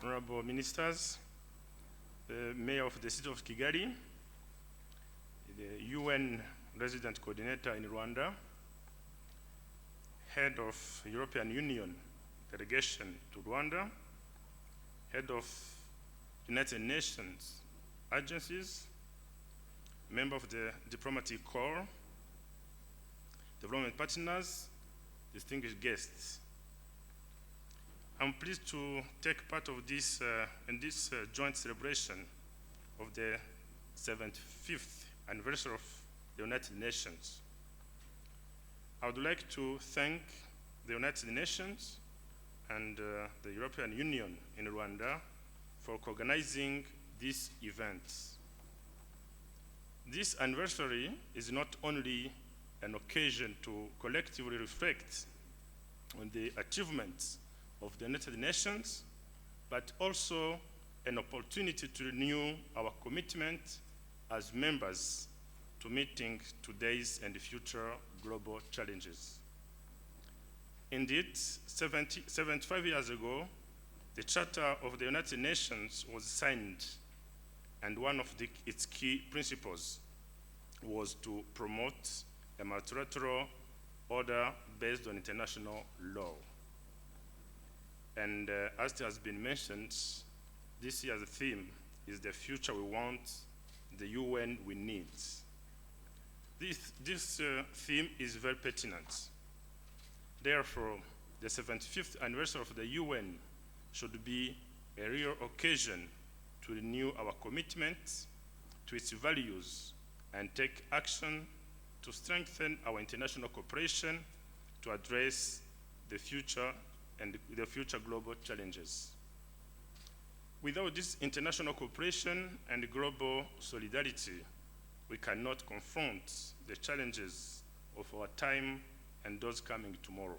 honorable ministers, the mayor of the city of Kigali, the UN resident coordinator in Rwanda, head of European Union delegation to Rwanda, head of United Nations agencies, member of the diplomatic corps, development partners, distinguished guests. I'm pleased to take part of this in this joint celebration of the 75th anniversary of the United Nations. I would like to thank the United Nations and the European Union in Rwanda for organizing this event. This anniversary is not only an occasion to collectively reflect on the achievements of the United Nations, but also an opportunity to renew our commitment as members to meeting today's and future global challenges. Indeed, 75 years ago, the Charter of the United Nations was signed, and one of its key principles was to promote a multilateral order based on international law. And as it has been mentioned, this year's theme is the future we want, the UN we need. This theme is very pertinent. Therefore, the 75th anniversary of the UN should be a real occasion to renew our commitment to its values and take action to strengthen our international cooperation to address the future and the future global challenges. Without this international cooperation and global solidarity, we cannot confront the challenges of our time and those coming tomorrow.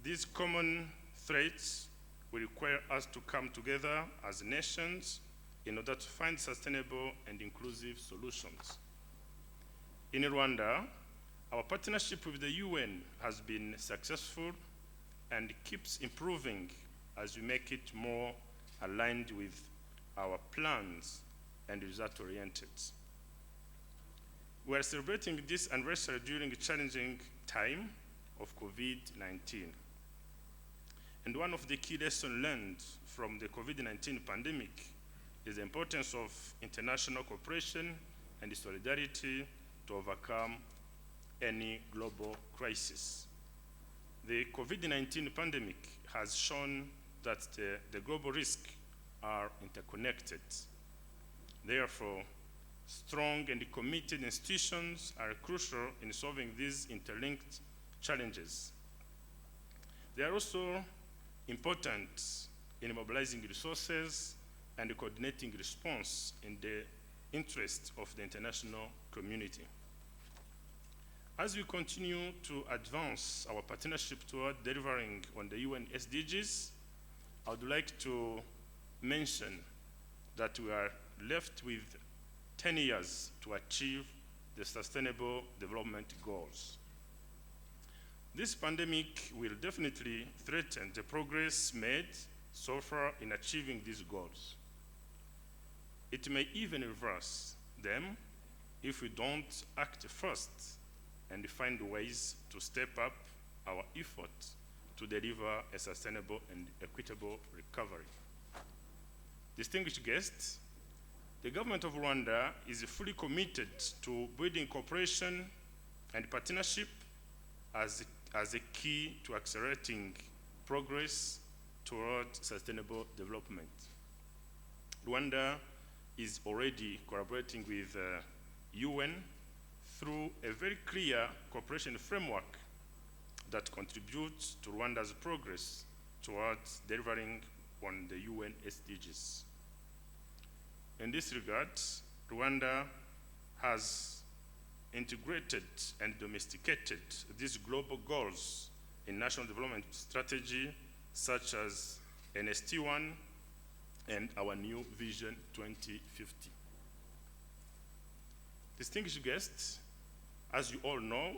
These common threats will require us to come together as nations in order to find sustainable and inclusive solutions. In Rwanda, our partnership with the UN has been successful and keeps improving as we make it more aligned with our plans and result-oriented. We are celebrating this anniversary during a challenging time of COVID-19. And one of the key lessons learned from the COVID-19 pandemic is the importance of international cooperation and solidarity to overcome any global crisis. The COVID-19 pandemic has shown that the global risks are interconnected. Therefore, strong and committed institutions are crucial in solving these interlinked challenges. They are also important in mobilizing resources and coordinating response in the interest of the international community. As we continue to advance our partnership toward delivering on the UN SDGs, I would like to mention that we are left with 10 years to achieve the Sustainable Development Goals. This pandemic will definitely threaten the progress made so far in achieving these goals. It may even reverse them if we don't act first and find ways to step up our effort to deliver a sustainable and equitable recovery. Distinguished guests, the government of Rwanda is fully committed to building cooperation and partnership as a key to accelerating progress toward sustainable development. Rwanda is already collaborating with UN through a very clear cooperation framework that contributes to Rwanda's progress towards delivering on the UN SDGs. In this regard, Rwanda has integrated and domesticated these global goals in national development strategy, such as NST1 and our new Vision 2050. Distinguished guests, as you all know,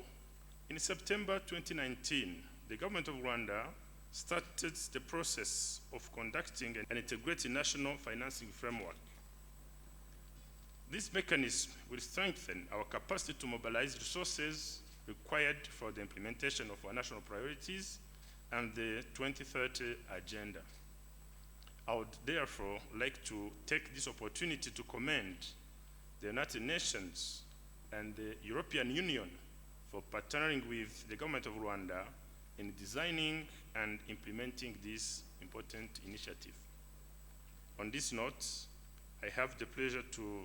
in September 2019, the government of Rwanda started the process of conducting an integrated national financing framework. This mechanism will strengthen our capacity to mobilize resources required for the implementation of our national priorities and the 2030 agenda. I would therefore like to take this opportunity to commend the United Nations and the European Union for partnering with the government of Rwanda in designing and implementing this important initiative. On this note, I have the pleasure to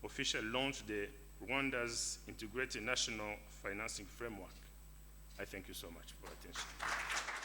officially launch the Rwanda's Integrated National Financing Framework. I thank you so much for your attention.